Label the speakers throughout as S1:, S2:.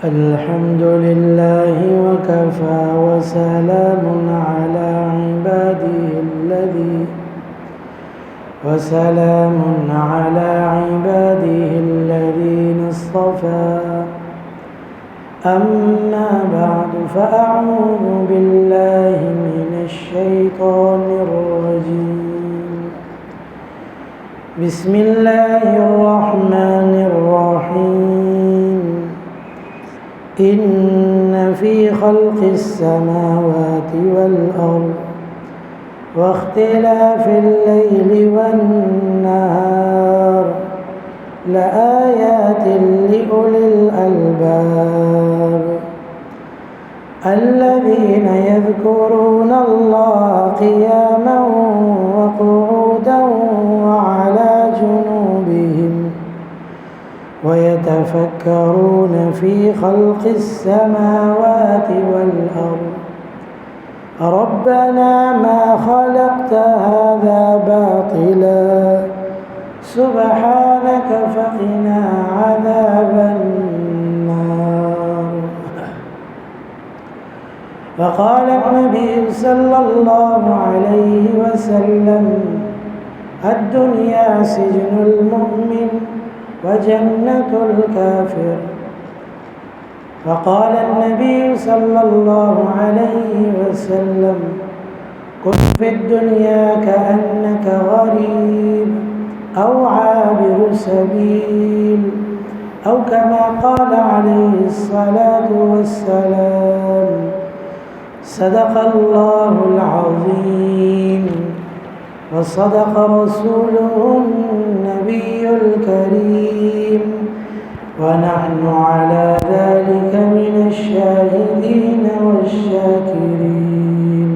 S1: الحمد لله وكفى وسلام على عباده الذين اصطفى أما بعد فأعوذ بالله من الشيطان الرجيم بسم الله الرحمن الرحيم إن في خلق السماوات والأرض واختلاف الليل والنهار لآيات لأولي الألباب الذين يذكرون الله قياما وقعودا وعلى جنوبهم ويتفكرون في خلق السماوات والأرض ربنا ما خلقت هذا باطلا سبحانك فقنا عذاب النار. وقال النبي صلى الله عليه وسلم الدنيا سجن المؤمن وجنة الكافر. وقال النبي صلى الله عليه وسلم كن في الدنيا كأنك غريب أو عابر سبيل أو كما قال عليه الصلاة والسلام صدق الله العظيم وصدق رسوله النبي الكريم ونحن على ذلك من الشاهدين والشاكرين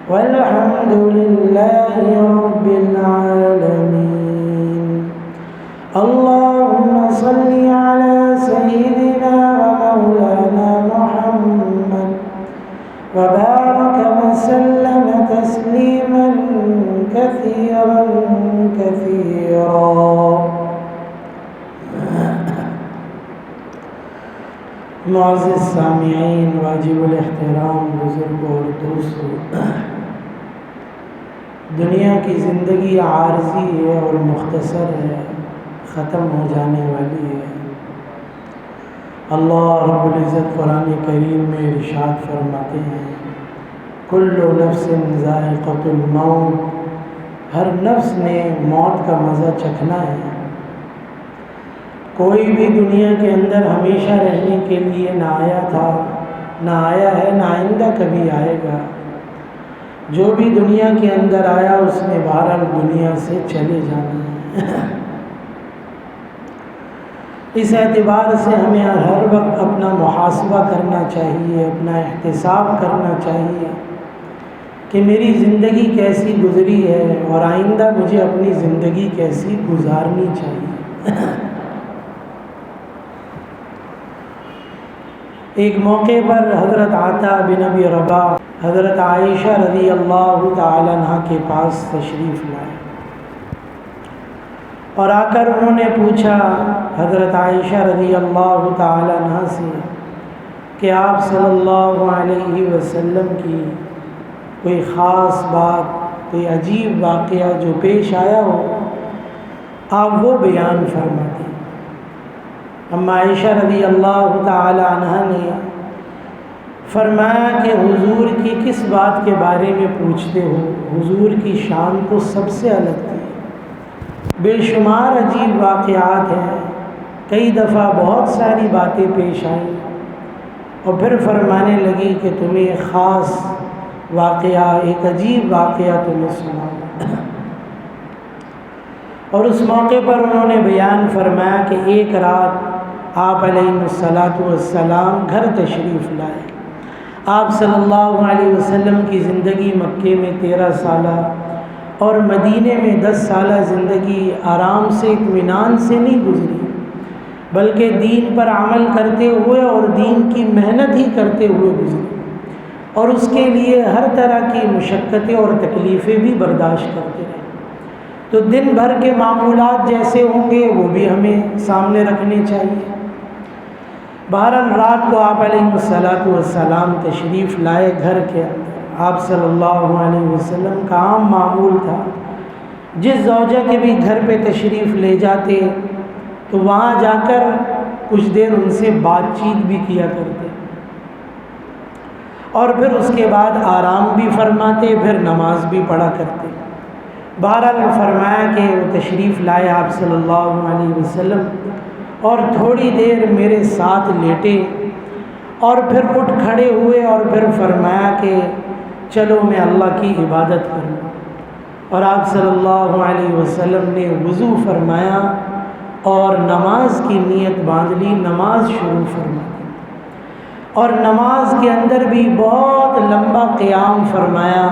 S1: والحمد لله رب العالمين. اللهم صل على سيدنا ومولانا محمد وبارك وسلم تسليما كثيرا كثيرا. معزز سامعین، واجب الاحترام بزرگوں اور دوستوں، دنیا کی زندگی عارضی ہے اور مختصر ہے، ختم ہو جانے والی ہے. اللہ رب العزت قرآن کریم میں ارشاد فرماتے ہیں کل نفس ذائقۃ الموت، ہر نفس نے موت کا مزہ چکھنا ہے. کوئی بھی دنیا کے اندر ہمیشہ رہنے کے لیے نہ آیا تھا، نہ آیا ہے، نہ آئندہ کبھی آئے گا. جو بھی دنیا کے اندر آیا اس نے بہرحال دنیا سے چلے جانا ہے. اس اعتبار سے ہمیں ہر وقت اپنا محاسبہ کرنا چاہیے، اپنا احتساب کرنا چاہیے کہ میری زندگی کیسی گزری ہے اور آئندہ مجھے اپنی زندگی کیسی گزارنی چاہیے. ایک موقع پر حضرت عطا بن ابی رباح حضرت عائشہ رضی اللہ تعالی عنہ کے پاس تشریف لائے اور آ کر انہوں نے پوچھا حضرت عائشہ رضی اللہ تعالی عنہ سے کہ آپ صلی اللہ علیہ وسلم کی کوئی خاص بات، کوئی عجیب واقعہ جو پیش آیا ہو، آپ وہ بیان فرماتے. اما عائشہ رضی اللہ تعالی عنہ نے فرمایا کہ حضور کی کس بات کے بارے میں پوچھتے ہو؟ حضور کی شان تو سب سے الگ تھی، بے شمار عجیب واقعات ہیں، کئی دفعہ بہت ساری باتیں پیش آئیں اور پھر فرمانے لگی کہ تمہیں ایک خاص واقعہ، ایک عجیب واقعہ تمہیں سنا. اور اس موقع پر انہوں نے بیان فرمایا کہ ایک رات آپ علیہ السلام گھر تشریف لائے. آپ صلی اللہ علیہ وسلم کی زندگی مکے میں 13 سالہ اور مدینے میں 10 سالہ زندگی آرام سے، اطمینان سے نہیں گزری، بلکہ دین پر عمل کرتے ہوئے اور دین کی محنت ہی کرتے ہوئے گزری اور اس کے لیے ہر طرح کی مشقتیں اور تکلیفیں بھی برداشت کرتے رہے. تو دن بھر کے معمولات جیسے ہوں گے وہ بھی ہمیں سامنے رکھنے چاہیے۔ بہرحال رات کو آپ علیہ الصلوۃ والسلام تشریف لائے گھر کے اندر۔ آپ صلی اللہ علیہ وسلم کا عام معمول تھا، جس زوجہ کے بھی گھر پہ تشریف لے جاتے تو وہاں جا کر کچھ دیر ان سے بات چیت بھی کیا کرتے، اور پھر اس کے بعد آرام بھی فرماتے، پھر نماز بھی پڑھا کرتے۔ بہرحال فرمایا کہ وہ تشریف لائے آپ صلی اللہ علیہ وسلم اور تھوڑی دیر میرے ساتھ لیٹے، اور پھر اٹھ کھڑے ہوئے اور پھر فرمایا کہ چلو میں اللہ کی عبادت کروں۔ اور آپ صلی اللہ علیہ وسلم نے وضو فرمایا اور نماز کی نیت باندھ لی، نماز شروع فرما دی، اور نماز کے اندر بھی بہت لمبا قیام فرمایا،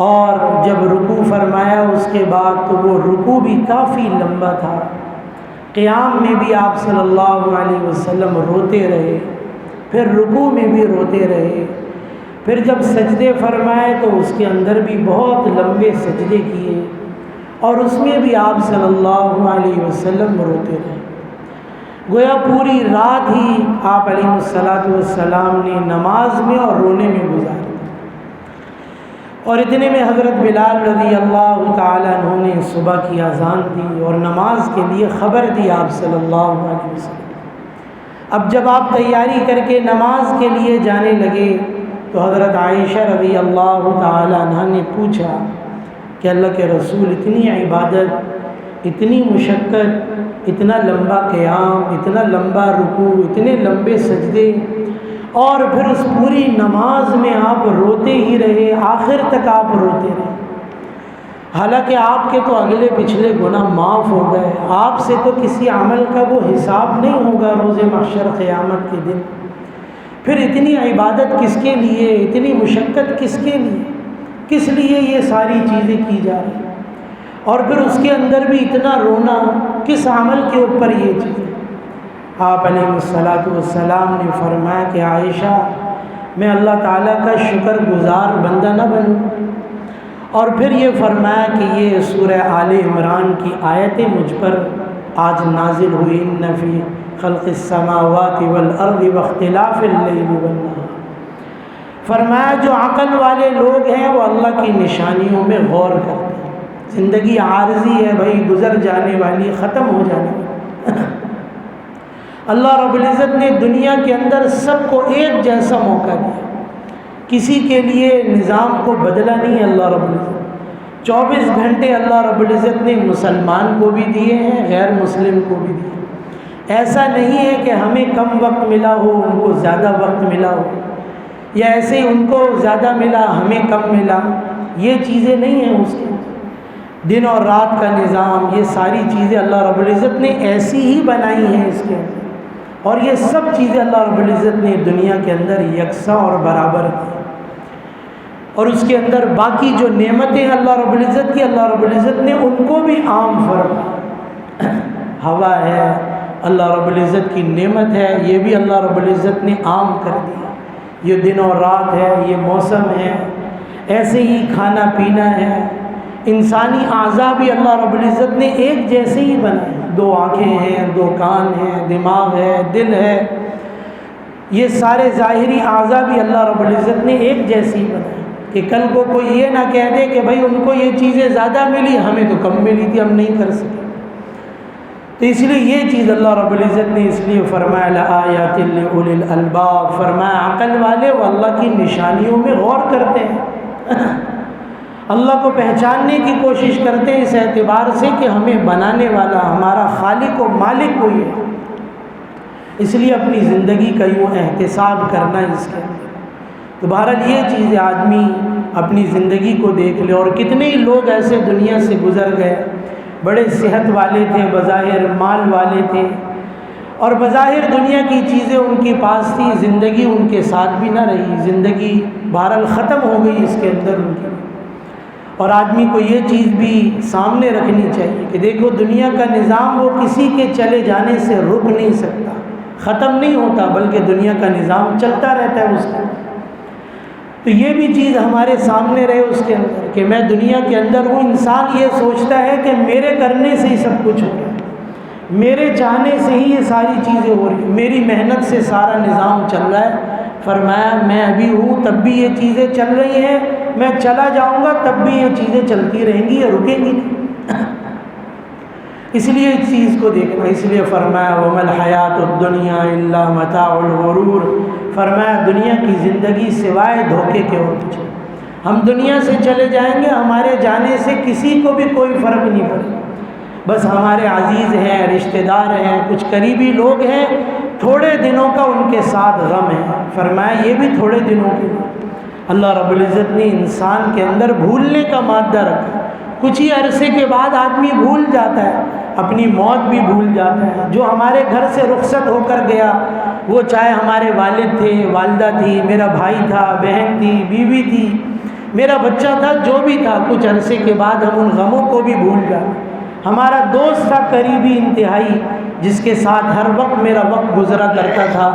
S1: اور جب رکوع فرمایا اس کے بعد تو وہ رکوع بھی کافی لمبا تھا۔ قیام میں بھی آپ صلی اللہ علیہ وسلم روتے رہے، پھر رکوع میں بھی روتے رہے، پھر جب سجدے فرمائے تو اس کے اندر بھی بہت لمبے سجدے کیے، اور اس میں بھی آپ صلی اللہ علیہ وسلم روتے رہے۔ گویا پوری رات ہی آپ علیہ الصلوۃ والسلام نے نماز میں اور رونے میں گزاری۔ اور اتنے میں حضرت بلال رضی اللہ تعالیٰ عنہ نے صبح کی اذان دی اور نماز کے لیے خبر دی آپ صلی اللہ علیہ وسلم۔ اب جب آپ تیاری کر کے نماز کے لیے جانے لگے تو حضرت عائشہ رضی اللہ تعالیٰ عنہ نے پوچھا کہ اللہ کے رسول اتنی عبادت، اتنی مشقت، اتنا لمبا قیام، اتنا لمبا رکوع، اتنے لمبے سجدے، اور پھر اس پوری نماز میں آپ روتے ہی رہے، آخر تک آپ روتے رہے، حالانکہ آپ کے تو اگلے پچھلے گناہ معاف ہو گئے، آپ سے تو کسی عمل کا وہ حساب نہیں ہوگا روز محشر قیامت کے دن، پھر اتنی عبادت کس کے لیے، اتنی مشقت کس کے لیے، کس لیے یہ ساری چیزیں کی جا رہی، اور پھر اس کے اندر بھی اتنا رونا، کس عمل کے اوپر یہ چیز۔ آپ علیہ الصلوۃ والسلام نے فرمایا کہ عائشہ میں اللہ تعالیٰ کا شکر گزار بندہ نہ بنوں، اور پھر یہ فرمایا کہ یہ سورہ آل عمران کی آیتیں مجھ پر آج نازل ہوئی، ان فی خلق السماوات والارض واختلاف اللیل والنہار۔ فرمایا جو عقل والے لوگ ہیں وہ اللہ کی نشانیوں میں غور کرتے ہیں۔ زندگی عارضی ہے بھائی، گزر جانے والی، ختم ہو جانے والی۔ اللہ رب العزت نے دنیا کے اندر سب کو ایک جیسا موقع دیا، کسی کے لیے نظام کو بدلا نہیں ہے اللہ رب العزت۔ 24 گھنٹے اللہ رب العزت نے مسلمان کو بھی دیے ہیں، غیر مسلم کو بھی دیے۔ ایسا نہیں ہے کہ ہمیں کم وقت ملا ہو، ان کو زیادہ وقت ملا ہو، یا ایسے ان کو زیادہ ملا ہمیں کم ملا، یہ چیزیں نہیں ہیں اس کے۔ دن اور رات کا نظام، یہ ساری چیزیں اللہ رب العزت نے ایسی ہی بنائی ہیں اس کے اندر، اور یہ سب چیزیں اللہ رب العزت نے دنیا کے اندر یکساں اور برابر کی، اور اس کے اندر باقی جو نعمتیں اللہ رب العزت کی، اللہ رب العزت نے ان کو بھی عام فرمایا۔ ہوا ہے اللہ رب العزت کی نعمت ہے، یہ بھی اللہ رب العزت نے عام کر دیا۔ یہ دن اور رات ہے، یہ موسم ہے، ایسے ہی کھانا پینا ہے، انسانی اعضاء بھی اللہ رب العزت نے ایک جیسے ہی بنائے، 2 آنکھیں ہیں، 2 کان ہیں، دماغ ہے، دل ہے، یہ سارے ظاہری اعضاء بھی اللہ رب العزت نے ایک جیسے ہی بنائے، کہ کل کو کوئی یہ نہ کہہ دے کہ بھائی ان کو یہ چیزیں زیادہ ملی، ہمیں تو کم ملی تھی، ہم نہیں کر سکے۔ تو اس لیے یہ چیز اللہ رب العزت نے اس لیے فرمایا لآیات لأولی الالباب، فرمایا عقل والے وہ اللہ کی نشانیوں میں غور کرتے ہیں، اللہ کو پہچاننے کی کوشش کرتے ہیں اس اعتبار سے کہ ہمیں بنانے والا ہمارا خالق و مالک کوئی ہے، اس لیے اپنی زندگی کا یوں احتساب کرنا اس کے اندر۔ تو بہرحال یہ چیزیں آدمی اپنی زندگی کو دیکھ لے، اور کتنے ہی لوگ ایسے دنیا سے گزر گئے، بڑے صحت والے تھے، بظاہر مال والے تھے، اور بظاہر دنیا کی چیزیں ان کے پاس تھی، زندگی ان کے ساتھ بھی نہ رہی، زندگی بہرحال ختم ہو گئی اس کے اندر ان کی۔ اور آدمی کو یہ چیز بھی سامنے رکھنی چاہیے کہ دیکھو دنیا کا نظام وہ کسی کے چلے جانے سے رک نہیں سکتا، ختم نہیں ہوتا، بلکہ دنیا کا نظام چلتا رہتا ہے اس کا۔ تو یہ بھی چیز ہمارے سامنے رہے اس کے اندر کہ میں دنیا کے اندر ہوں، انسان یہ سوچتا ہے کہ میرے کرنے سے ہی سب کچھ ہو رہا ہے، میرے چاہنے سے ہی یہ ساری چیزیں ہو رہی ہیں، میری محنت سے سارا نظام چل رہا ہے۔ فرمایا میں ابھی ہوں تب بھی یہ چیزیں چل رہی ہیں، میں چلا جاؤں گا تب بھی یہ چیزیں چلتی رہیں گی، یہ رکیں گی نہیں۔ اس لیے اس چیز کو دیکھنا، اس لیے فرمایا وَمَا الْحَيَاةُ الدُّنْيَا إِلَّا مَتَاعُ الْغُرُورِ، فرمایا دنیا کی زندگی سوائے دھوکے کے اور کچھ نہیں۔ ہم دنیا سے چلے جائیں گے، ہمارے جانے سے کسی کو بھی کوئی فرق نہیں پڑے، بس ہمارے عزیز ہیں، رشتہ دار ہیں، کچھ قریبی لوگ ہیں، تھوڑے دنوں کا ان کے ساتھ غم ہے۔ فرمایا یہ بھی تھوڑے دنوں کے لیے۔ اللہ رب العزت نے انسان کے اندر بھولنے کا مادہ رکھا، کچھ ہی عرصے کے بعد آدمی بھول جاتا ہے، اپنی موت بھی بھول جاتا ہے۔ جو ہمارے گھر سے رخصت ہو کر گیا، وہ چاہے ہمارے والد تھے، والدہ تھی، میرا بھائی تھا، بہن تھی، بیوی تھی، میرا بچہ تھا، جو بھی تھا، کچھ عرصے کے بعد ہم ان غموں کو بھی بھول جاتے۔ ہمارا دوست تھا قریبی انتہائی، جس کے ساتھ ہر وقت میرا وقت گزرا کرتا تھا،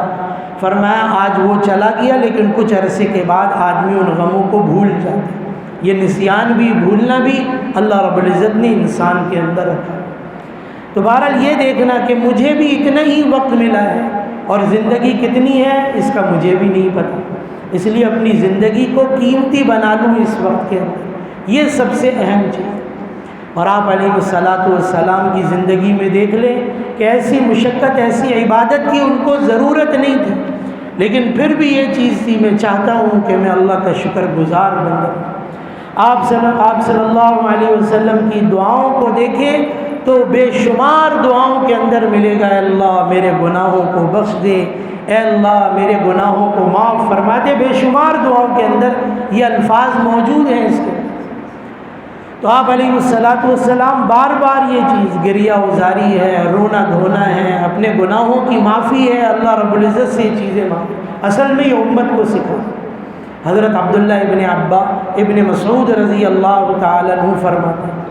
S1: فرمایا آج وہ چلا گیا، لیکن کچھ عرصے کے بعد آدمی ان غموں کو بھول جاتا ہے۔ یہ نسیان بھی، بھولنا بھی اللہ رب العزت نے انسان کے اندر رکھا۔ تو بہرحال یہ دیکھنا کہ مجھے بھی اتنا ہی وقت ملا ہے اور زندگی کتنی ہے اس کا مجھے بھی نہیں پتہ، اس لیے اپنی زندگی کو قیمتی بنا لوں اس وقت کے اندر، یہ سب سے اہم چیز۔ اور آپ علیہ الصلاۃ والسلام کی زندگی میں دیکھ لیں کہ ایسی مشقت، ایسی عبادت کی ان کو ضرورت نہیں تھی، لیکن پھر بھی یہ چیز تھی، میں چاہتا ہوں کہ میں اللہ کا شکر گزار بن جاؤں۔ آپ صلی اللہ علیہ وسلم کی دعاؤں کو دیکھیں تو بے شمار دعاؤں کے اندر ملے گا، اے اللہ میرے گناہوں کو بخش دے، اے اللہ میرے گناہوں کو معاف فرما دے، بے شمار دعاؤں کے اندر یہ الفاظ موجود ہیں اس کے۔ تو آپ علیہ الصلاۃ والسلام بار بار یہ چیز، گریہ وزاری ہے، رونا دھونا ہے، اپنے گناہوں کی معافی ہے، اللہ رب العزت سے یہ چیزیں مانگیں۔ اصل میں یہ امت کو سکھا۔ حضرت عبداللہ ابن مسعود رضی اللہ تعالیٰ عنہ فرماتے ہیں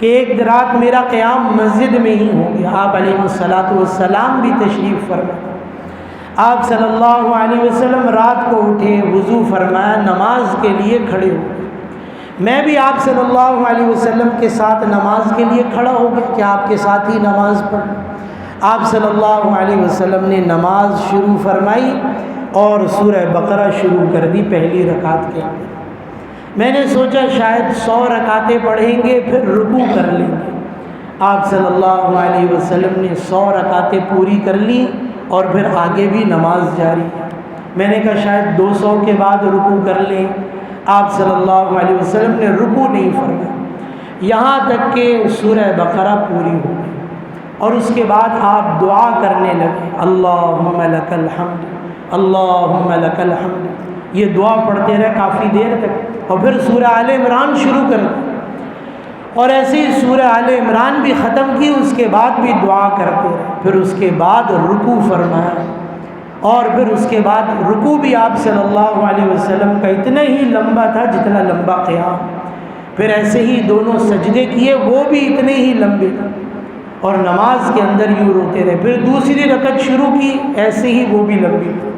S1: کہ ایک رات میرا قیام مسجد میں ہی ہو گیا، آپ علیہ الصلاۃ والسلام بھی تشریف فرماتے۔ آپ صلی اللہ علیہ وسلم رات کو اٹھے، وضو فرمایا، نماز کے لیے کھڑے ہو گئے۔ میں بھی آپ صلی اللہ علیہ وسلم کے ساتھ نماز کے لیے کھڑا ہو گیا کہ آپ کے ساتھ ہی نماز پڑھ۔ آپ صلی اللہ علیہ وسلم نے نماز شروع فرمائی اور سورہ بقرہ شروع کر دی پہلی رکعت کے اندر۔ میں نے سوچا شاید 100 رکعتیں پڑھیں گے پھر رکوع کر لیں گے۔ آپ صلی اللہ علیہ وسلم نے 100 رکعتیں پوری کر لی اور پھر آگے بھی نماز جاری۔ میں نے کہا شاید 200 کے بعد رکوع کر لیں۔ آپ صلی اللہ علیہ وسلم نے رکوع نہیں فرمایا یہاں تک کہ سورہ بقرہ پوری ہو گئی، اور اس کے بعد آپ دعا کرنے لگے، اللہم لک الحمد، اللہم لک الحمد۔ یہ دعا پڑھتے رہے کافی دیر تک، اور پھر سورہ آل عمران شروع کر دی، اور ایسے ہی سورہ آل عمران بھی ختم کی، اس کے بعد بھی دعا کرتے رہے۔ پھر اس کے بعد رکوع فرمایا، اور پھر اس کے بعد رکوع بھی آپ صلی اللہ علیہ وسلم کا اتنا ہی لمبا تھا جتنا لمبا قیام۔ پھر ایسے ہی دونوں سجدے کیے، وہ بھی اتنے ہی لمبے تھے، اور نماز کے اندر یوں روتے رہے۔ پھر دوسری رکعت شروع کی، ایسے ہی وہ بھی لمبی تھی۔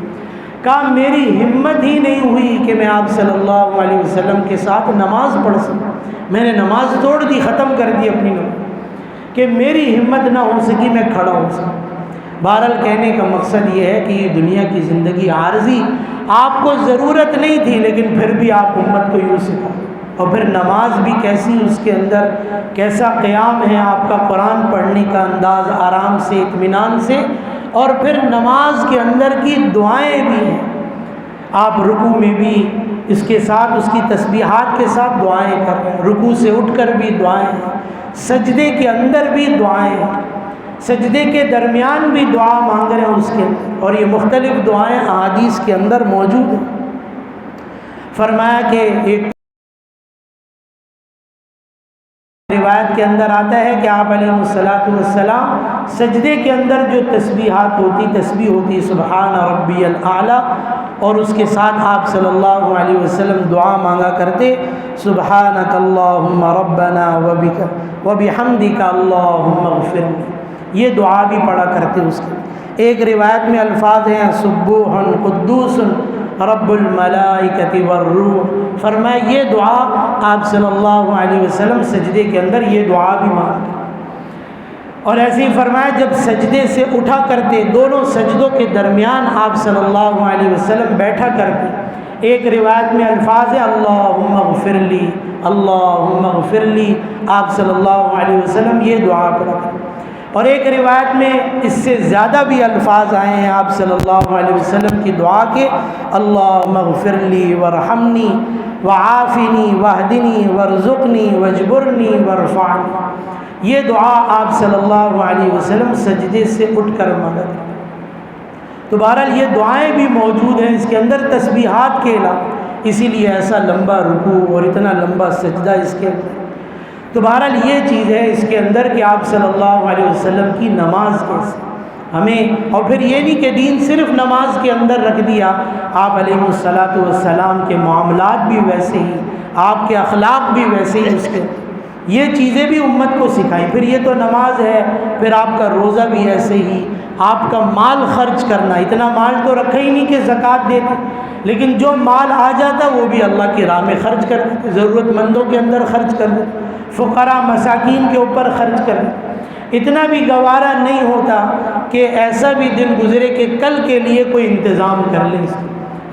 S1: کہا میری ہمت ہی نہیں ہوئی کہ میں آپ صلی اللہ علیہ وسلم کے ساتھ نماز پڑھ سکوں۔ میں نے نماز توڑ دی، ختم کر دی اپنی نماز، کہ میری ہمت نہ ہو سکی میں کھڑا ہو سکوں۔ بہرحال کہنے کا مقصد یہ ہے کہ یہ دنیا کی زندگی عارضی، آپ کو ضرورت نہیں تھی، لیکن پھر بھی آپ امت کو یوں سکھا۔ اور پھر نماز بھی کیسی، اس کے اندر کیسا قیام ہے، آپ کا قرآن پڑھنے کا انداز آرام سے، اطمینان سے، اور پھر نماز کے اندر کی دعائیں بھی ہیں۔ آپ رکوع میں بھی اس کے ساتھ، اس کی تسبیحات کے ساتھ دعائیں کر رہے ہیں، رکوع سے اٹھ کر بھی دعائیں ہیں، سجدے کے اندر بھی دعائیں ہیں، سجدے کے درمیان بھی دعا مانگ رہے ہیں اس کے اندر، اور یہ مختلف دعائیں احادیث کے اندر موجود ہیں۔ فرمایا کہ ایک روایت کے اندر آتا ہے کہ آپ علیہ الصلاۃ والسلام سجدے کے اندر جو تسبیحات ہوتی، تسبیح ہوتی سبحان ربی الاعلیٰ، اور اس کے ساتھ آپ صلی اللہ علیہ وسلم دعا مانگا کرتے، سبحانک اللہم ربنا وبحمدک اللہم اغفرلی۔ یہ دعا بھی پڑھا کرتے اس کے۔ ایک روایت میں الفاظ ہیں سبوح قدوس رب الملائکۃ والروح۔ فرمایا یہ دعا آپ صلی اللہ علیہ وسلم سجدے کے اندر یہ دعا بھی مانگتے، اور ایسے ہی فرمایا جب سجدے سے اٹھا کرتے دونوں سجدوں کے درمیان آپ صلی اللہ علیہ وسلم بیٹھا کرتے، ایک روایت میں الفاظ ہے اللہم اغفر لی، اللہم اغفر لی، آپ صلی اللہ علیہ وسلم یہ دعا پڑھا کرتے، اور ایک روایت میں اس سے زیادہ بھی الفاظ آئے ہیں آپ صلی اللہ علیہ وسلم کی دعا کے، اللہم اغفر لی وارحمنی وعافنی واہدنی وارزقنی واجبرنی وارفعنی۔ یہ دعا آپ صلی اللہ علیہ وسلم سجدے سے اٹھ کر مانگا۔ تو بہرحال یہ دعائیں بھی موجود ہیں اس کے اندر تسبیحات کے علاوہ، اسی لیے ایسا لمبا رکوع اور اتنا لمبا سجدہ اس کے اندر۔ تو بہرحال یہ چیز ہے اس کے اندر کہ آپ صلی اللہ علیہ وسلم کی نماز کیسے ہمیں، اور پھر یہ نہیں کہ دین صرف نماز کے اندر رکھ دیا، آپ علیہ الصلاۃ والسلام کے معاملات بھی ویسے ہی، آپ کے اخلاق بھی ویسے ہی، اس کے یہ چیزیں بھی امت کو سکھائیں۔ پھر یہ تو نماز ہے، پھر آپ کا روزہ بھی ایسے ہی، آپ کا مال خرچ کرنا، اتنا مال تو رکھا ہی نہیں کہ زکوٰۃ دیتے، لیکن جو مال آ جاتا وہ بھی اللہ کی راہ میں خرچ کر دیتے، ضرورت مندوں کے اندر خرچ کر دیتے، فقراء مساکین کے اوپر خرچ کر دیتے۔ اتنا بھی گوارا نہیں ہوتا کہ ایسا بھی دن گزرے کہ کل کے لیے کوئی انتظام کر لیں۔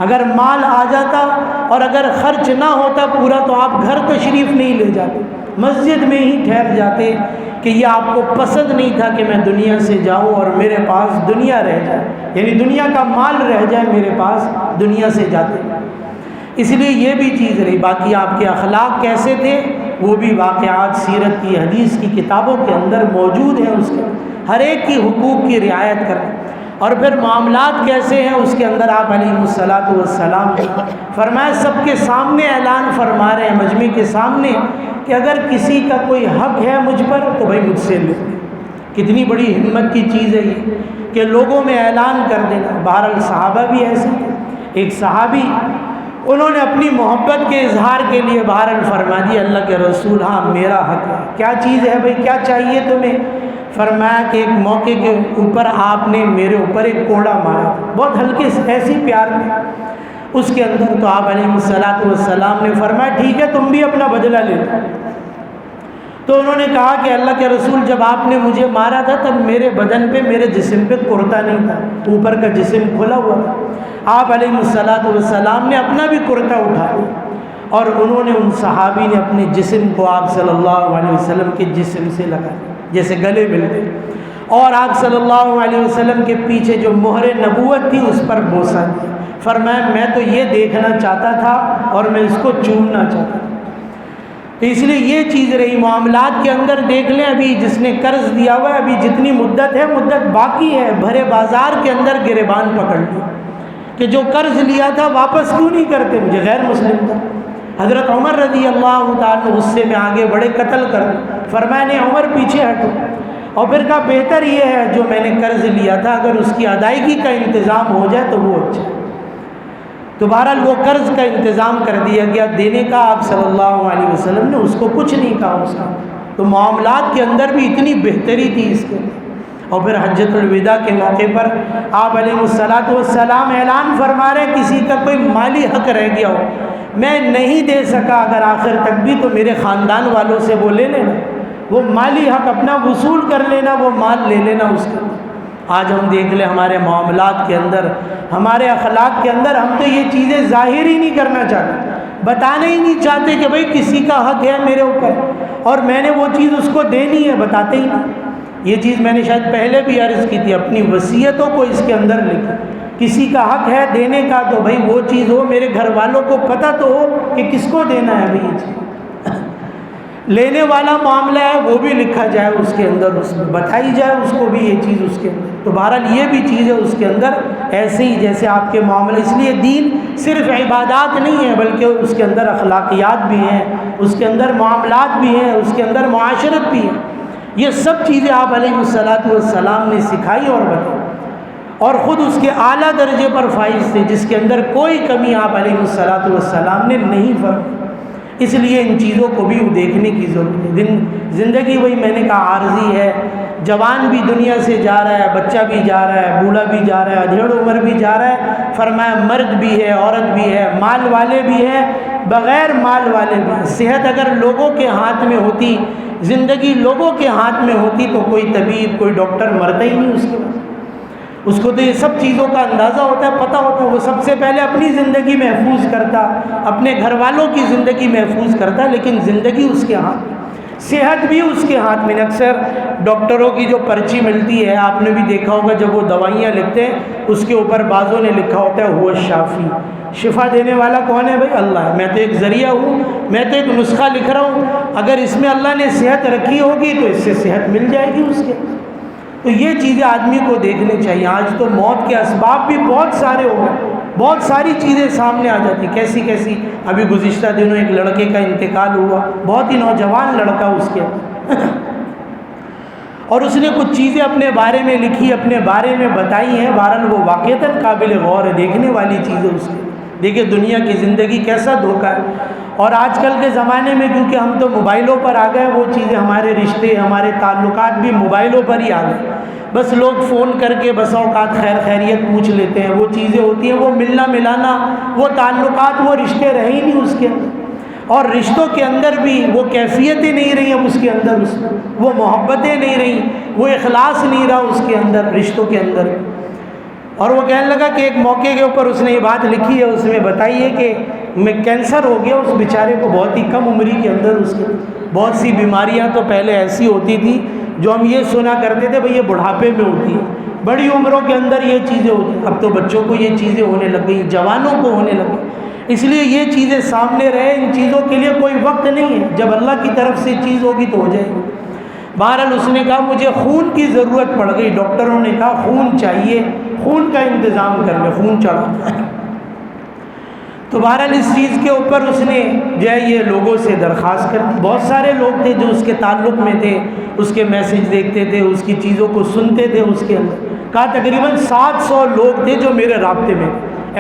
S1: اگر مال آ جاتا اور اگر خرچ نہ ہوتا پورا تو آپ گھر تشریف نہیں لے جاتے، مسجد میں ہی ٹھہر جاتے، کہ یہ آپ کو پسند نہیں تھا کہ میں دنیا سے جاؤں اور میرے پاس دنیا رہ جائے، یعنی دنیا کا مال رہ جائے میرے پاس دنیا سے جاتے۔ اس لیے یہ بھی چیز رہی۔ باقی آپ کے اخلاق کیسے تھے وہ بھی واقعات سیرت کی حدیث کی کتابوں کے اندر موجود ہیں، اس کے ہر ایک کی حقوق کی رعایت کریں، اور پھر معاملات کیسے ہیں اس کے اندر آپ علیہ الصلاۃ والسلام فرمایا، سب کے سامنے اعلان فرما رہے ہیں مجمع کے سامنے کہ اگر کسی کا کوئی حق ہے مجھ پر تو بھائی مجھ سے لے۔ کتنی بڑی ہمت کی چیز ہے یہ کہ لوگوں میں اعلان کر دینا۔ بہرحال صحابہ بھی ایسے تھے، ایک صحابی انہوں نے اپنی محبت کے اظہار کے لیے بہرحال فرما دیا اللہ کے رسول ہاں میرا حق ہے۔ کیا چیز ہے بھائی، کیا چاہیے تمہیں؟ فرمایا کہ ایک موقع کے اوپر آپ نے میرے اوپر ایک کوڑا مارا، بہت ہلکے سے ایسی پیار میں اس کے اندر، تو آپ علیہ الصلاۃ والسلام نے فرمایا ٹھیک ہے تم بھی اپنا بدلہ لے لو۔ تو انہوں نے کہا کہ اللہ کے رسول جب آپ نے مجھے مارا تھا تب میرے بدن پہ میرے جسم پہ کرتا نہیں تھا، اوپر کا جسم کھلا ہوا تھا۔ آپ علیہ الصلاۃ والسلام نے اپنا بھی کرتا اٹھا لیا، اور انہوں نے ان صحابی نے اپنے جسم کو آپ صلی اللہ علیہ وسلم کے جسم سے لگا جیسے گلے ملتے، اور آپ صلی اللہ علیہ وسلم کے پیچھے جو مہر نبوت تھی اس پر بوسہ دیا۔ فرمایا میں تو یہ دیکھنا چاہتا تھا اور میں اس کو چومنا چاہتا تھا۔ تو اس لیے یہ چیز رہی معاملات کے اندر۔ دیکھ لیں ابھی جس نے قرض دیا ہوا ہے، ابھی جتنی مدت ہے مدت باقی ہے، بھرے بازار کے اندر گریبان پکڑ لیا کہ جو قرض لیا تھا واپس کیوں نہیں کرتے، مجھے غیر مسلم تھا۔ حضرت عمر رضی اللہ تعالیٰ غصے میں آگے بڑے قتل کر، فرمایا نہیں عمر پیچھے ہٹو، اور پھر کہا بہتر یہ ہے جو میں نے قرض لیا تھا اگر اس کی ادائیگی کا انتظام ہو جائے تو وہ اچھا۔ تو بہرحال وہ قرض کا انتظام کر دیا گیا دینے کا، آپ صلی اللہ علیہ وسلم نے اس کو کچھ نہیں کہا اس کا۔ تو معاملات کے اندر بھی اتنی بہتری تھی اس کے۔ اور پھر حجۃ الوداع کے موقع پر آپ علیہ الصلاۃ والسلام اعلان فرما رہے کسی کا کوئی مالی حق رہ گیا ہو میں نہیں دے سکا اگر آخر تک بھی تو میرے خاندان والوں سے وہ لے لینا، وہ مالی حق اپنا وصول کر لینا، وہ مال لے لینا اس کا۔ آج ہم دیکھ لیں ہمارے معاملات کے اندر، ہمارے اخلاق کے اندر، ہم تو یہ چیزیں ظاہر ہی نہیں کرنا چاہتے، بتانا ہی نہیں چاہتے کہ بھئی کسی کا حق ہے میرے اوپر اور میں نے وہ چیز اس کو دینی ہے، بتاتے ہی نہیں۔ یہ چیز میں نے شاید پہلے بھی عرض کی تھی، اپنی وصیتوں کو اس کے اندر لکھی، کسی کا حق ہے دینے کا تو بھئی وہ چیز ہو، میرے گھر والوں کو پتہ تو ہو کہ کس کو دینا ہے بھئی یہ چیز، لینے والا معاملہ ہے وہ بھی لکھا جائے اس کے اندر، اس میں بتائی جائے اس کو بھی یہ چیز اس کے اندر۔ تو بہرحال یہ بھی چیز ہے اس کے اندر ایسے ہی جیسے آپ کے معاملے۔ اس لیے دین صرف عبادات نہیں ہے بلکہ اس کے اندر اخلاقیات بھی ہیں، اس کے اندر معاملات بھی ہیں، اس کے اندر معاشرت بھی ہے۔ یہ سب چیزیں آپ علیہ الصلاۃ والسلام نے سکھائی اور بتائی، اور خود اس کے اعلیٰ درجے پر فائز تھے جس کے اندر کوئی کمی آپ علیہ الصلاۃ والسلام نے نہیں فرمائی۔ اس لیے ان چیزوں کو بھی دیکھنے کی ضرورت ہے۔ زندگی وہی میں نے کہا عارضی ہے، جوان بھی دنیا سے جا رہا ہے، بچہ بھی جا رہا ہے، بوڑھا بھی جا رہا ہے، ادھیڑ عمر بھی جا رہا ہے، فرمایا مرد بھی ہے، عورت بھی ہے، مال والے بھی ہیں، بغیر مال والے بھی ہیں۔ صحت اگر لوگوں کے ہاتھ میں ہوتی، زندگی لوگوں کے ہاتھ میں ہوتی تو کوئی طبیب کوئی ڈاکٹر مرتا ہی نہیں اس کے بعد۔ اس کو تو یہ سب چیزوں کا اندازہ ہوتا ہے، پتہ ہوتا ہے، وہ سب سے پہلے اپنی زندگی محفوظ کرتا، اپنے گھر والوں کی زندگی محفوظ کرتا، لیکن زندگی اس کے ہاتھ میں، صحت بھی اس کے ہاتھ میں۔ اکثر ڈاکٹروں کی جو پرچی ملتی ہے، آپ نے بھی دیکھا ہوگا، جب وہ دوائیاں لکھتے ہیں اس کے اوپر بعضوں نے لکھا ہوتا ہے ہوا شافی، شفا دینے والا کون ہے؟ بھائی اللہ ہے، میں تو ایک ذریعہ ہوں، میں تو ایک نسخہ لکھ رہا ہوں، اگر اس میں اللہ نے صحت رکھی ہوگی تو اس سے صحت مل جائے گی اس کے۔ تو یہ چیزیں آدمی کو دیکھنے چاہیے۔ آج تو موت کے اسباب بھی بہت سارے ہو گئے، بہت ساری چیزیں سامنے آ جاتی، کیسی کیسی۔ ابھی گزشتہ دنوں ایک لڑکے کا انتقال ہوا، بہت ہی نوجوان لڑکا اس کے اور اس نے کچھ چیزیں اپنے بارے میں لکھی، اپنے بارے میں بتائی ہیں، بہرحال وہ واقعتاً قابل غور ہے، دیکھنے والی چیزیں اس کی۔ دیکھیں دنیا کی زندگی کیسا دھوکہ ہے، اور آج کل کے زمانے میں کیونکہ ہم تو موبائلوں پر آ گئے، وہ چیزیں ہمارے رشتے ہمارے تعلقات بھی موبائلوں پر ہی آ گئے۔ بس لوگ فون کر کے بس اوقات خیر خیریت پوچھ لیتے ہیں، وہ چیزیں ہوتی ہیں، وہ ملنا ملانا، وہ تعلقات، وہ رشتے رہے ہی نہیں اس کے اندر، اور رشتوں کے اندر بھی وہ کیفیتیں نہیں رہی اب اس کے اندر، اس میں وہ محبتیں نہیں رہیں، وہ اخلاص نہیں رہا اس کے اندر، رشتوں کے اندر۔ اور وہ کہنے لگا کہ ایک موقع کے اوپر اس نے یہ بات لکھی ہے، اس میں بتائی ہے کہ میں کینسر ہو گیا اس بیچارے کو، بہت ہی کم عمری کے اندر اس کے بہت سی بیماریاں تو پہلے ایسی ہوتی تھی جو ہم یہ سنا کرتے تھے بھئی یہ بڑھاپے میں ہوتی ہے، بڑی عمروں کے اندر یہ چیزیں ہوتی ہیں، اب تو بچوں کو یہ چیزیں ہونے لگ گئی، جوانوں کو ہونے لگی۔ اس لیے یہ چیزیں سامنے رہے، ان چیزوں کے لیے کوئی وقت نہیں ہے، جب اللہ کی طرف سے چیز ہوگی تو ہو جائے گی۔ بہرحال اس نے کہا مجھے خون کی ضرورت پڑ گئی، ڈاکٹروں نے کہا خون چاہیے، خون کا انتظام کر لے، خون چڑھا۔ تو بہرحال اس چیز کے اوپر اس نے جو ہے یہ لوگوں سے درخواست کر دی، بہت سارے لوگ تھے جو اس کے تعلق میں تھے، اس کے میسج دیکھتے تھے، اس کی چیزوں کو سنتے تھے اس کے اندر، کہا تقریباً 700 لوگ تھے جو میرے رابطے میں،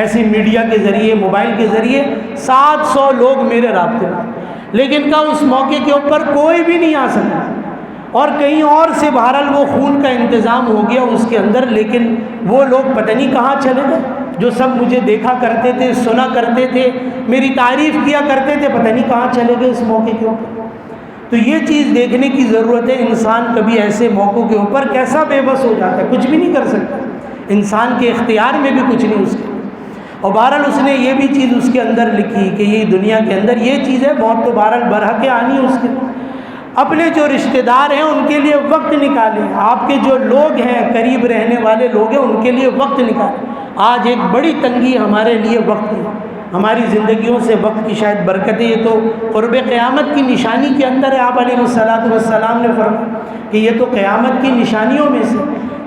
S1: ایسی میڈیا کے ذریعے موبائل کے ذریعے 700 لوگ میرے رابطے میں، لیکن کہا اس موقع کے اوپر کوئی بھی نہیں آ سکا، اور کہیں اور سے بہرحال وہ خون کا انتظام ہو گیا اس کے اندر، لیکن وہ لوگ پتہ نہیں کہاں چلے گئے جو سب مجھے دیکھا کرتے تھے، سنا کرتے تھے، میری تعریف کیا کرتے تھے، پتہ نہیں کہاں چلے گئے اس موقع کے اوپر۔ تو یہ چیز دیکھنے کی ضرورت ہے، انسان کبھی ایسے موقعوں کے اوپر کیسا بے بس ہو جاتا ہے، کچھ بھی نہیں کر سکتا، انسان کے اختیار میں بھی کچھ نہیں اس کے۔ اور بہرحال اس نے یہ بھی چیز اس کے اندر لکھی کہ یہ دنیا کے اندر یہ چیز ہے، موت تو بہرحال برحق آنی اس کے، اپنے جو رشتہ دار ہیں ان کے لیے وقت نکالیں، آپ کے جو لوگ ہیں قریب رہنے والے لوگ ہیں ان کے لیے وقت نکالیں۔ آج ایک بڑی تنگی ہمارے لیے وقت ہے، ہماری زندگیوں سے وقت کی شاید برکت ہے، یہ تو قرب قیامت کی نشانی کے اندر ہے۔ آپ علیہ السلام نے فرمایا کہ یہ تو قیامت کی نشانیوں میں سے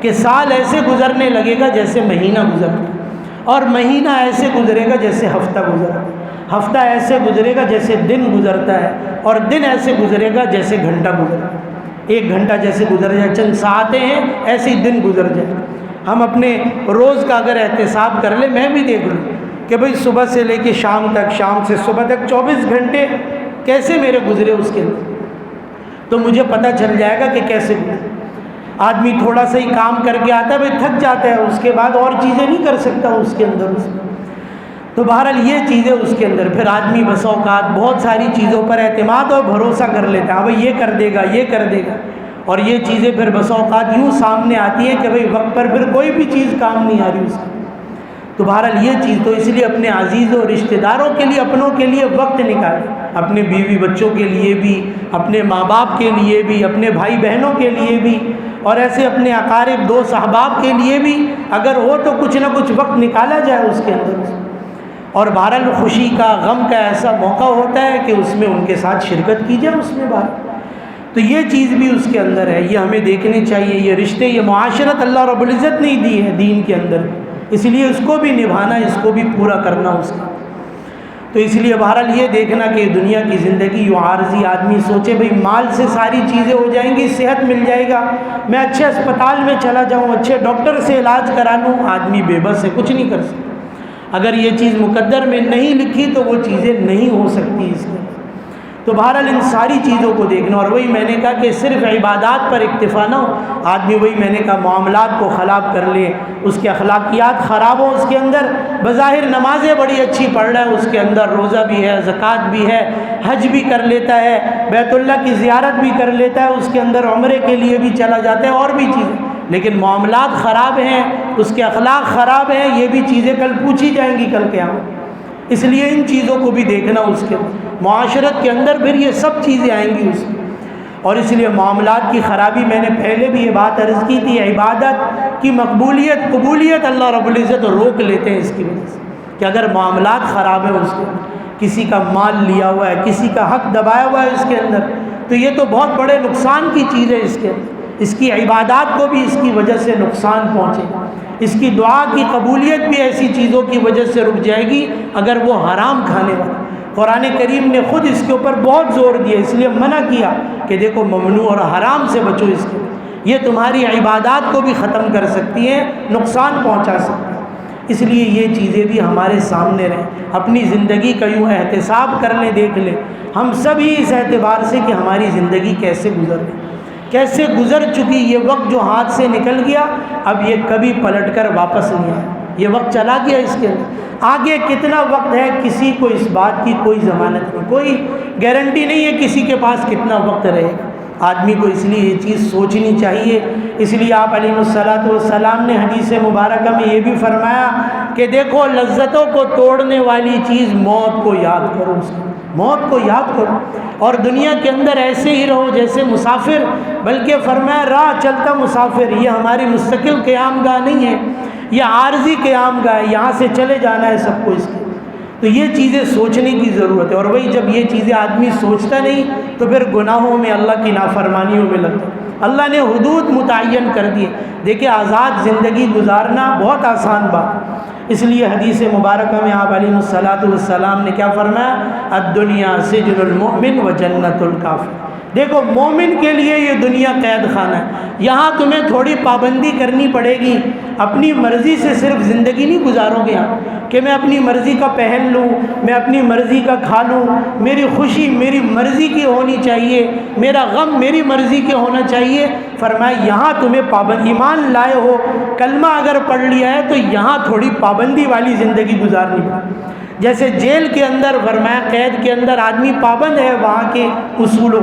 S1: کہ سال ایسے گزرنے لگے گا جیسے مہینہ گزرتا ہے، اور مہینہ ایسے گزرے گا جیسے ہفتہ گزرتا ہے، ہفتہ ایسے گزرے گا جیسے دن گزرتا ہے، اور دن ایسے گزرے گا جیسے گھنٹہ گزرتا ہے۔ ایک گھنٹہ جیسے گزر جائے، چند ساعتیں ہیں ایسے ہی دن گزر جائے۔ ہم اپنے روز کا اگر احتساب کر لیں، میں بھی دیکھ لوں کہ بھئی صبح سے لے کے شام تک، شام سے صبح تک 24 گھنٹے کیسے میرے گزرے اس کے اندر، تو مجھے پتہ چل جائے گا کہ کیسے گزرے۔ آدمی تھوڑا سا ہی کام کر کے آتا ہے، بھئی تھک جاتا ہے، اس کے بعد اور چیزیں نہیں کر سکتا اس کے اندر اس میں۔ تو بہرحال یہ چیزیں اس کے اندر، پھر آدمی بس اوقات بہت ساری چیزوں پر اعتماد اور بھروسہ کر لیتا ہے، بھئی یہ کر دے گا، یہ کر دے گا، اور یہ چیزیں پھر بس اوقات یوں سامنے آتی ہیں کہ بھئی وقت پر پھر کوئی بھی چیز کام نہیں آ رہی اس کی۔ تو بہرحال یہ چیز، تو اس لیے اپنے عزیزوں رشتہ داروں کے لیے، اپنوں کے لیے وقت نکالیں، اپنے بیوی بچوں کے لیے بھی، اپنے ماں باپ کے لیے بھی، اپنے بھائی بہنوں کے لیے بھی، اور ایسے اپنے اقارب دوست احباب کے لیے بھی اگر ہو تو کچھ نہ کچھ وقت نکالا جائے اس کے اندر۔ اور بہرحال خوشی کا، غم کا ایسا موقع ہوتا ہے کہ اس میں ان کے ساتھ شرکت کی جائے اس میں بہرحال۔ تو یہ چیز بھی اس کے اندر ہے، یہ ہمیں دیکھنے چاہیے، یہ رشتے، یہ معاشرت اللہ رب العزت نے دی ہے دین کے اندر، اس لیے اس کو بھی نبھانا، اس کو بھی پورا کرنا اس کا۔ تو اس لیے بہرحال یہ دیکھنا کہ دنیا کی زندگی یوں عارضی، آدمی سوچے بھئی مال سے ساری چیزیں ہو جائیں گی، صحت مل جائے گا، میں اچھے اسپتال میں چلا جاؤں، اچھے ڈاکٹر سے علاج کرا لوں، آدمی بے بس ہے، کچھ نہیں کر سکتا۔ اگر یہ چیز مقدر میں نہیں لکھی تو وہ چیزیں نہیں ہو سکتی اس میں۔ تو بہرحال ان ساری چیزوں کو دیکھنا، اور وہی میں نے کہا کہ صرف عبادات پر اکتفا نہ ہو، آدمی وہی میں نے کہا معاملات کو خراب کر لے، اس کے اخلاقیات خراب ہوں، اس کے اندر بظاہر نمازیں بڑی اچھی پڑھ رہا ہے، اس کے اندر روزہ بھی ہے، زکوٰۃ بھی ہے، حج بھی کر لیتا ہے، بیت اللہ کی زیارت بھی کر لیتا ہے، اس کے اندر عمرے کے لیے بھی چلا جاتا ہے، اور بھی چیزیں، لیکن معاملات خراب ہیں، اس کے اخلاق خراب ہیں، یہ بھی چیزیں کل پوچھی جائیں گی کل قیامت۔ اس لیے ان چیزوں کو بھی دیکھنا، اس کے معاشرت کے اندر پھر یہ سب چیزیں آئیں گی اس میں، اور اس لیے معاملات کی خرابی، میں نے پہلے بھی یہ بات عرض کی تھی، عبادت کی قبولیت اللہ رب العزت روک لیتے ہیں اس کی وجہ سے، کہ اگر معاملات خراب ہیں اس کے اندر، کسی کا مال لیا ہوا ہے، کسی کا حق دبایا ہوا ہے اس کے اندر، تو یہ تو بہت بڑے نقصان کی چیز ہے اس کے اندر، اس کی عبادات کو بھی اس کی وجہ سے نقصان پہنچے گا، اس کی دعا کی قبولیت بھی ایسی چیزوں کی وجہ سے رک جائے گی اگر وہ حرام کھانے والا۔ قرآن کریم نے خود اس کے اوپر بہت زور دیا، اس لیے منع کیا کہ دیکھو ممنوع اور حرام سے بچو، اس کے یہ تمہاری عبادات کو بھی ختم کر سکتی ہیں، نقصان پہنچا سکتی ہیں۔ اس لیے یہ چیزیں بھی ہمارے سامنے رہیں، اپنی زندگی کا یوں احتساب کر لیں، دیکھ لیں ہم سب ہی اس اعتبار سے کہ ہماری زندگی کیسے گزر رہی، کیسے گزر چکی، یہ وقت جو ہاتھ سے نکل گیا اب یہ کبھی پلٹ کر واپس نہیں آیا، یہ وقت چلا گیا، اس کے آگے کتنا وقت ہے کسی کو اس بات کی کوئی ضمانت نہیں، کوئی گارنٹی نہیں ہے کسی کے پاس کتنا وقت رہے گا۔ آدمی کو اس لیے یہ چیز سوچنی چاہیے، اس لیے آپ علیہ الصلوۃ والسلام نے حدیث مبارکہ میں یہ بھی فرمایا کہ دیکھو لذتوں کو توڑنے والی چیز موت کو یاد کرو، اس کی موت کو یاد کرو، اور دنیا کے اندر ایسے ہی رہو جیسے مسافر، بلکہ فرمایا راہ چلتا مسافر، یہ ہماری مستقل قیام گاہ نہیں ہے، یہ عارضی قیام گاہ ہے، یہاں سے چلے جانا ہے سب کو اس کے۔ تو یہ چیزیں سوچنے کی ضرورت ہے، اور وہی جب یہ چیزیں آدمی سوچتا نہیں تو پھر گناہوں میں، اللہ کی نافرمانیوں میں لگتا ہے۔ اللہ نے حدود متعین کر دیے، دیکھیں آزاد زندگی گزارنا بہت آسان بات، اس لیے حدیث مبارکہ میں آپ علیہ الصلوۃ والسلام نے کیا فرمایا، الدنیا سجن المؤمن و جنت الکافر، دیکھو مومن کے لیے یہ دنیا قید خانہ ہے، یہاں تمہیں تھوڑی پابندی کرنی پڑے گی، اپنی مرضی سے صرف زندگی نہیں گزارو گے یہاں کہ میں اپنی مرضی کا پہن لوں، میں اپنی مرضی کا کھا لوں، میری خوشی میری مرضی کی ہونی چاہیے، میرا غم میری مرضی کے ہونا چاہیے۔ فرمایا یہاں تمہیں پابند، ایمان لائے ہو، کلمہ اگر پڑھ لیا ہے تو یہاں تھوڑی پابندی والی زندگی گزارنی ہے، جیسے جیل کے اندر، فرمایا قید کے اندر آدمی پابند ہے وہاں کے اصولوں،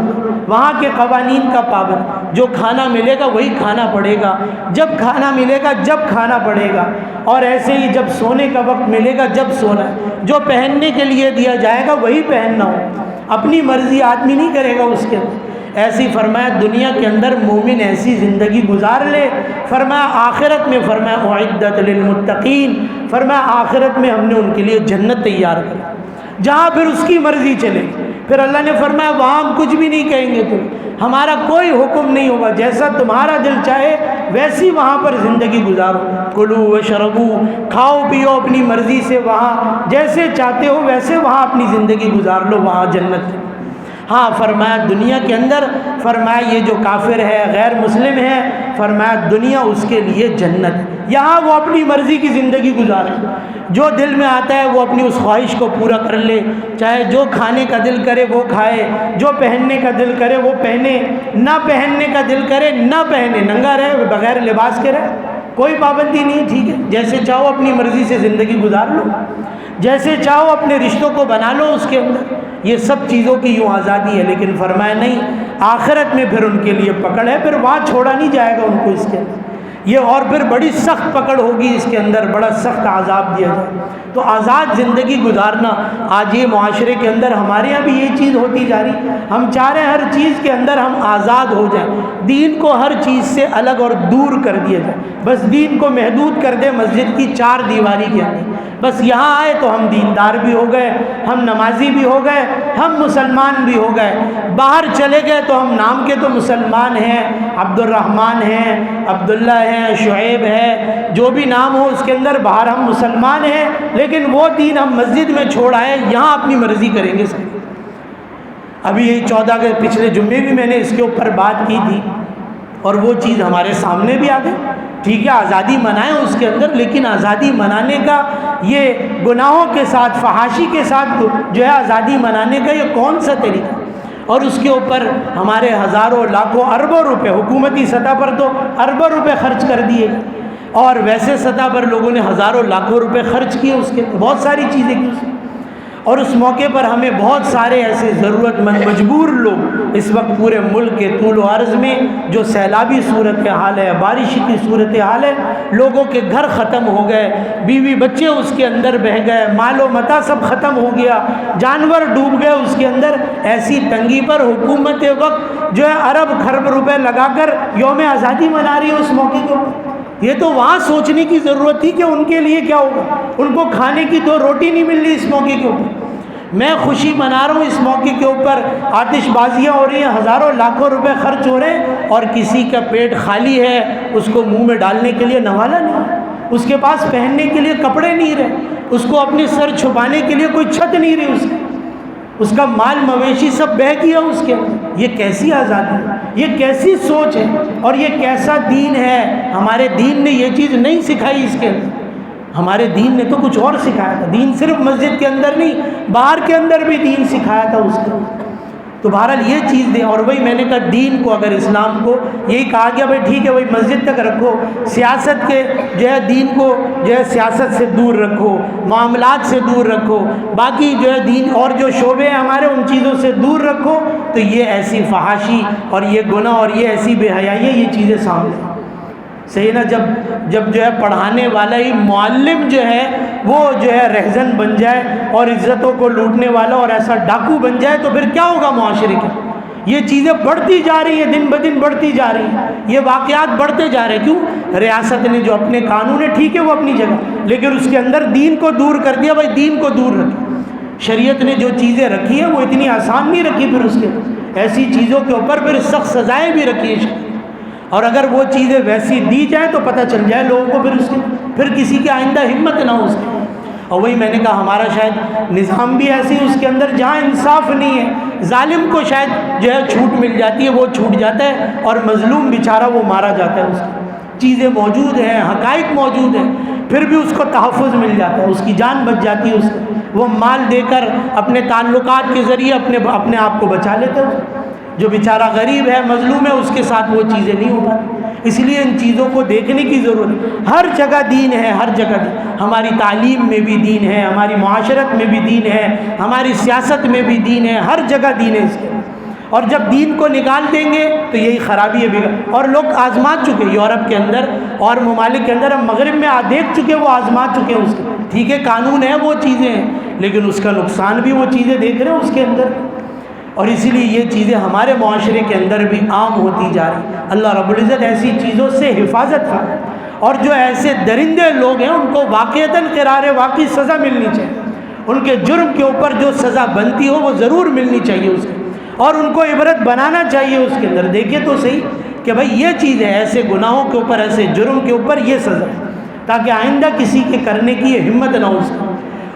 S1: وہاں کے قوانین کا پابند، جو کھانا ملے گا وہی کھانا پڑے گا، جب کھانا ملے گا جب کھانا پڑے گا، اور ایسے ہی جب سونے کا وقت ملے گا جب سونا ہے، جو پہننے کے لیے دیا جائے گا وہی پہننا ہو، اپنی مرضی آدمی نہیں کرے گا اس کے اندر۔ ایسی فرمایا دنیا کے اندر مومن ایسی زندگی گزار لے، فرمایا آخرت میں، فرمایا اعدت للمتقین، فرمایا آخرت میں ہم نے ان کے لیے جنت تیار کر، جہاں پھر اس کی مرضی چلے، پھر اللہ نے فرمایا وہاں ہم کچھ بھی نہیں کہیں گے، ہمارا کوئی حکم نہیں ہوگا، جیسا تمہارا دل چاہے ویسی وہاں پر زندگی گزارو، کلو وشربو، کھاؤ پیو اپنی مرضی سے، وہاں جیسے چاہتے ہو ویسے وہاں اپنی زندگی گزار لو، وہاں جنت ہے۔ ہاں فرمایا دنیا کے اندر، فرمایا یہ جو کافر ہے غیر مسلم ہے، فرمایا دنیا اس کے لیے جنت ہے، یہاں وہ اپنی مرضی کی زندگی گزارے، جو دل میں آتا ہے وہ اپنی اس خواہش کو پورا کر لے، چاہے جو کھانے کا دل کرے وہ کھائے، جو پہننے کا دل کرے وہ پہنے، نہ پہننے کا دل کرے نہ پہنے، ننگا رہے بغیر لباس کے رہے، کوئی پابندی نہیں، ٹھیک ہے، جیسے چاہو اپنی مرضی سے زندگی گزار لو، جیسے چاہو اپنے رشتوں کو بنا لو اس کے اندر، یہ سب چیزوں کی یوں آزادی ہے، لیکن فرمایا نہیں، آخرت میں پھر ان کے لیے پکڑ ہے، پھر وہاں چھوڑا نہیں جائے گا ان کو اس کے اندر، یہ اور پھر بڑی سخت پکڑ ہوگی اس کے اندر، بڑا سخت عذاب دیا جائے۔ تو آزاد زندگی گزارنا، آج یہ معاشرے کے اندر ہمارے یہاں بھی یہ چیز ہوتی جا رہی، ہم چاہ رہے ہیں ہر چیز کے اندر ہم آزاد ہو جائیں، دین کو ہر چیز سے الگ اور دور کر دیا جائے، بس دین کو محدود کر دیں مسجد کی 4 دیواری کے اندر، بس یہاں آئے تو ہم دیندار بھی ہو گئے، ہم نمازی بھی ہو گئے، ہم مسلمان بھی ہو گئے، باہر چلے گئے تو ہم نام کے تو مسلمان ہیں، عبد الرحمن ہیں، عبداللہ ہیں، شعیب ہے، جو بھی نام ہو اس کے اندر باہر ہم مسلمان ہیں، لیکن وہ دین ہم مسجد میں چھوڑ آئے، یہاں اپنی مرضی کریں گے سب۔ ابھی یہی 14 کے پچھلے جمعے بھی میں نے اس کے اوپر بات کی تھی، اور وہ چیز ہمارے سامنے بھی آ گئی، ٹھیک ہے آزادی منائیں اس کے اندر، لیکن آزادی منانے کا یہ گناہوں کے ساتھ، فحاشی کے ساتھ جو ہے آزادی منانے کا یہ کون سا طریقہ؟ اور اس کے اوپر ہمارے ہزاروں لاکھوں اربوں روپے حکومتی سطح پر تو اربوں روپے خرچ کر دیے اور ویسے سطح پر لوگوں نے ہزاروں لاکھوں روپے خرچ کیے اس کے بہت ساری چیزیں کی اس میں۔ اور اس موقع پر ہمیں بہت سارے ایسے ضرورت مند مجبور لوگ اس وقت پورے ملک کے طول و عرض میں جو سیلابی صورتحال ہے، بارش کی صورتحال ہے، لوگوں کے گھر ختم ہو گئے، بیوی بچے اس کے اندر بہہ گئے، مال و متاع سب ختم ہو گیا، جانور ڈوب گئے اس کے اندر، ایسی تنگی پر حکومت وقت جو ہے ارب خرب روپے لگا کر یوم آزادی منا رہی ہے اس موقع کو۔ یہ تو وہاں سوچنے کی ضرورت تھی کہ ان کے لیے کیا ہوگا، ان کو کھانے کی دو روٹی نہیں مل رہی اس موقع کے اوپر۔ میں خوشی منا رہا ہوں اس موقع کے اوپر، آتش بازیاں ہو رہی ہیں، ہزاروں لاکھوں روپے خرچ ہو رہے ہیں، اور کسی کا پیٹ خالی ہے، اس کو منہ میں ڈالنے کے لیے نوالا نہیں، اس کے پاس پہننے کے لیے کپڑے نہیں رہے، اس کو اپنے سر چھپانے کے لیے کوئی چھت نہیں رہی، اس کا مال مویشی سب بہہ گیا اس کے اندر۔ یہ کیسی آزادی ہے، یہ کیسی سوچ ہے، اور یہ کیسا دین ہے۔ ہمارے دین نے یہ چیز نہیں سکھائی اس کے اندر، ہمارے دین نے تو کچھ اور سکھایا تھا۔ دین صرف مسجد کے اندر نہیں، باہر کے اندر بھی دین سکھایا تھا اس کو۔ تو بہرحال یہ چیز دے، اور وہی میں نے کہا دین کو اگر اسلام کو یہی کہا گیا بھائی ٹھیک ہے وہی مسجد تک رکھو، سیاست کے جو ہے دین کو جو ہے سیاست سے دور رکھو، معاملات سے دور رکھو، باقی جو ہے دین اور جو شعبے ہیں ہمارے ان چیزوں سے دور رکھو، تو یہ ایسی فحاشی اور یہ گناہ اور یہ ایسی بے حیائی ہے، یہ چیزیں سامنے صحیح نا۔ جب جو ہے پڑھانے والا ہی معلم جو ہے وہ جو ہے رہزن بن جائے اور عزتوں کو لوٹنے والا اور ایسا ڈاکو بن جائے تو پھر کیا ہوگا معاشرے کے۔ یہ چیزیں بڑھتی جا رہی ہیں، دن بدن بڑھتی جا رہی ہیں، یہ واقعات بڑھتے جا رہے ہیں۔ کیوں؟ ریاست نے جو اپنے قانون ہے ٹھیک ہے وہ اپنی جگہ، لیکن اس کے اندر دین کو دور کر دیا۔ بھائی دین کو دور رکھیں، شریعت نے جو چیزیں رکھی ہیں وہ اتنی آسان نہیں رکھی، پھر اس کے ایسی چیزوں کے اوپر پھر سخت سزائیں بھی رکھی ہیں، اور اگر وہ چیزیں ویسی دی جائیں تو پتہ چل جائے لوگوں کو، پھر کسی کی آئندہ ہمت نہ ہو اس کی۔ اور وہی میں نے کہا ہمارا شاید نظام بھی ایسی اس کے اندر جہاں انصاف نہیں ہے، ظالم کو شاید جو ہے چھوٹ مل جاتی ہے، وہ چھوٹ جاتا ہے، اور مظلوم بیچارہ وہ مارا جاتا ہے۔ اس کی چیزیں موجود ہیں، حقائق موجود ہیں، پھر بھی اس کو تحفظ مل جاتا ہے، اس کی جان بچ جاتی ہے، اس کو وہ مال دے کر اپنے تعلقات کے ذریعے اپنے آپ کو بچا لیتا ہے۔ جو بیچارہ غریب ہے، مظلوم ہے، اس کے ساتھ وہ چیزیں نہیں ہو پاتی۔ اس لیے ان چیزوں کو دیکھنے کی ضرورت ہے۔ ہر جگہ دین ہے، ہر جگہ دین، ہماری تعلیم میں بھی دین ہے، ہماری معاشرت میں بھی دین ہے، ہماری سیاست میں بھی دین ہے، ہر جگہ دین ہے اس کے۔ اور جب دین کو نکال دیں گے تو یہی خرابی ہے بگڑ، اور لوگ آزما چکے یورپ کے اندر اور ممالک کے اندر، ہم مغرب میں دیکھ چکے، وہ آزما چکے ہیں اس کے۔ ٹھیک ہے قانون ہے، وہ چیزیں ہیں، لیکن اس کا نقصان بھی وہ چیزیں دیکھ رہے ہیں اس کے اندر، اور اسی لیے یہ چیزیں ہمارے معاشرے کے اندر بھی عام ہوتی جا رہی ہیں۔ اللہ رب العزت ایسی چیزوں سے حفاظت فرمائے، اور جو ایسے درندے لوگ ہیں ان کو واقعتاً قرار واقعی سزا ملنی چاہیے، ان کے جرم کے اوپر جو سزا بنتی ہو وہ ضرور ملنی چاہیے اس کی، اور ان کو عبرت بنانا چاہیے اس کے اندر۔ دیکھیے تو صحیح کہ بھائی یہ چیز ہے، ایسے گناہوں کے اوپر، ایسے جرم کے اوپر یہ سزا ہے، تاکہ آئندہ کسی کے کرنے کی یہ ہمت نہ ہو اس کی۔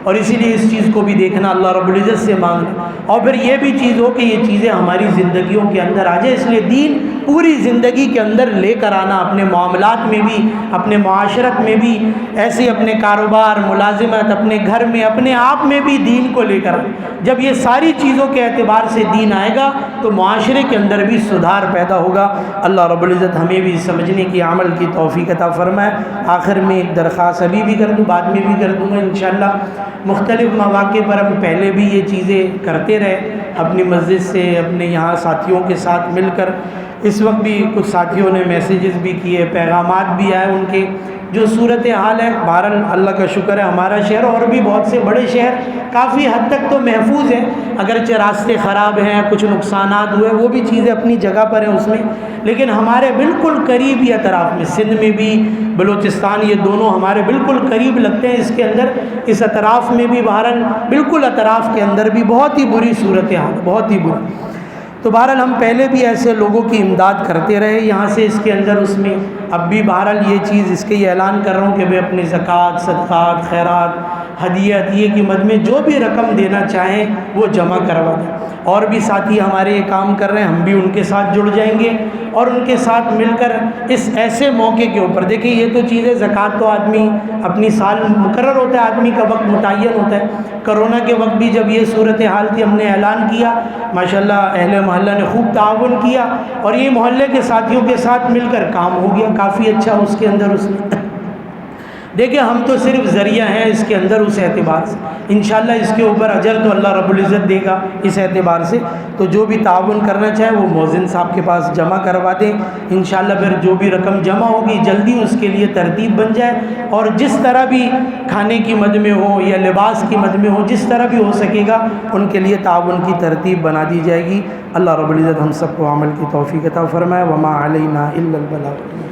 S1: اور اسی لیے اس چیز کو بھی دیکھنا، اللہ رب العزت سے مانگنا، اور پھر یہ بھی چیز ہو کہ یہ چیزیں ہماری زندگیوں کے اندر آ جائے۔ اس لیے دین پوری زندگی کے اندر لے کر آنا، اپنے معاملات میں بھی، اپنے معاشرت میں بھی، ایسے اپنے کاروبار، ملازمت، اپنے گھر میں، اپنے آپ میں بھی دین کو لے کر آنا۔ جب یہ ساری چیزوں کے اعتبار سے دین آئے گا تو معاشرے کے اندر بھی سدھار پیدا ہوگا۔ اللہ رب العزت ہمیں بھی سمجھنے کی، عمل کی توفیق عطا فرمائے۔ آخر میں ایک درخواست ابھی بھی کر دوں، بعد میں بھی کر دوں گا انشاءاللہ۔ مختلف مواقع پر ہم پہلے بھی یہ چیزیں کرتے رہے، اپنی مسجد سے، اپنے یہاں ساتھیوں کے ساتھ مل کر۔ اس وقت بھی کچھ ساتھیوں نے میسیجز بھی کیے، پیغامات بھی آئے ان کے، جو صورتحال ہے بہرحال اللہ کا شکر ہے ہمارا شہر اور بھی بہت سے بڑے شہر کافی حد تک تو محفوظ ہیں، اگرچہ راستے خراب ہیں، کچھ نقصانات ہوئے، وہ بھی چیزیں اپنی جگہ پر ہیں اس میں، لیکن ہمارے بالکل قریبی اطراف میں، سندھ میں بھی، بلوچستان، یہ دونوں ہمارے بالکل قریب لگتے ہیں اس کے اندر، اس اطراف میں بھی بہرحال بالکل اطراف کے اندر بھی بہت ہی بری صورتحال، بہت ہی بری۔ تو بہرحال ہم پہلے بھی ایسے لوگوں کی امداد کرتے رہے یہاں سے، اس کے اندر اس میں اب بھی بہرحال یہ چیز اس کے یہ اعلان کر رہا ہوں کہ بھائی اپنی زکوٰۃ، صدقات، خیرات، ہدیہ کی مد میں جو بھی رقم دینا چاہیں وہ جمع کروا دیں۔ اور بھی ساتھی ہمارے یہ کام کر رہے ہیں، ہم بھی ان کے ساتھ جڑ جائیں گے اور ان کے ساتھ مل کر اس ایسے موقع کے اوپر دیکھیں، یہ تو چیزیں زکوٰۃ تو آدمی اپنی سال مقرر ہوتا ہے، آدمی کا وقت متعین ہوتا ہے۔ کرونا کے وقت بھی جب یہ صورتحال تھی ہم نے اعلان کیا، ماشاءاللہ اہل محلہ نے خوب تعاون کیا اور یہ محلے کے ساتھیوں کے ساتھ مل کر کام ہو گیا کافی اچھا اس کے اندر۔ اس میں دیکھیں ہم تو صرف ذریعہ ہیں اس کے اندر، اس اعتبار سے انشاءاللہ اس کے اوپر اجر تو اللہ رب العزت دے گا اس اعتبار سے۔ تو جو بھی تعاون کرنا چاہے وہ مؤذن صاحب کے پاس جمع کروا دیں انشاءاللہ، پھر جو بھی رقم جمع ہوگی جلدی اس کے لیے ترتیب بن جائے، اور جس طرح بھی کھانے کی مد میں ہو یا لباس کی مد میں ہو، جس طرح بھی ہو سکے گا ان کے لیے تعاون کی ترتیب بنا دی جائے گی۔ اللہ رب العزت ہم سب کو عمل کی توفیق عطا فرمائے۔ وما علینا الا البلاغ۔